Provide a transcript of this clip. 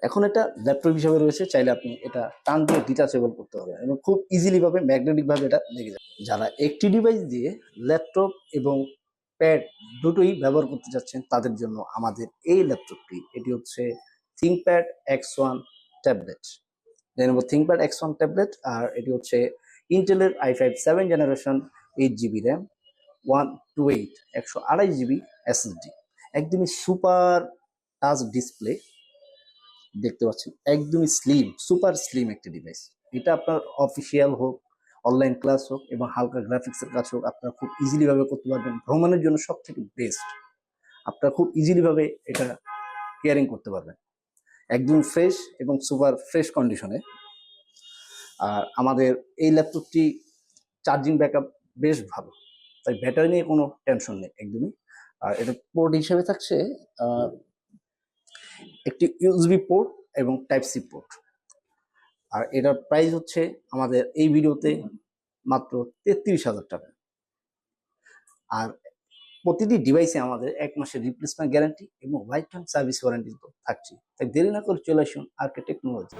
এখন এটা ল্যাপটপ হিসেবে রয়েছে, চাইলে আপনি এটা টান দিয়ে ডিটাচেবল করতে পারবেন এবং খুব ইজিলি ভাবে ম্যাগনেটিক ভাবে এটা লেগে যাবে। যারা একটি ডিভাইস দিয়ে ল্যাপটপ এবং প্যাড দুটোই ব্যবহার করতে যাচ্ছেন তাদের জন্য আমাদের এই ল্যাপটপটি, এটি হচ্ছে থিংকপ্যাড X1 ট্যাবলেট। জানাবো থিংকপ্যাড X1 ট্যাবলেট, আর এটি হচ্ছে ইন্টেলের i5 7 generation, 8 GB RAM, 128 128 GB SSD, একদমই সুপার টাচ ডিসপ্লে দেখতে পাচ্ছেন, একদমই স্লিম, সুপার স্লিম একটি ডিভাইস। এটা আপনার অফিসিয়াল হোক, অনলাইন ক্লাস হোক এবং হালকা গ্রাফিক্সের কাজ হোক, আপনারা খুব ইজিলি ভাবে করতে পারবেন। ভ্রমণের জন্য সব থেকে বেস্ট, আপনারা খুব ইজিলি ভাবে এটা কেয়ারিং করতে পারবেন, একদম ফ্রেশ এবং সুপার ফ্রেশ কন্ডিশনে। আর আমাদের এই ল্যাপটপটি চার্জিং ব্যাকআপ বেশ ভালো, তাই ব্যাটারি নিয়ে কোনো টেনশন নেই একদমই। আর এটা পোর্ট হিসেবে থাকছে একটি ইউএসবি পোর্ট এবং টাইপ সি পোর্ট। আর এটার প্রাইস হচ্ছে আমাদের এই ভিডিওতে মাত্র 33,000 টাকা। আর প্রতিটি ডিভাইসে আমাদের 1 মাসের রিপ্লেসমেন্ট গ্যারান্টি এবং লাইফ টাইম সার্ভিস ওয়ারেন্টি তো থাকছে। তাই দেরি না করে চলে আসুন আরকে টেকনোলজি।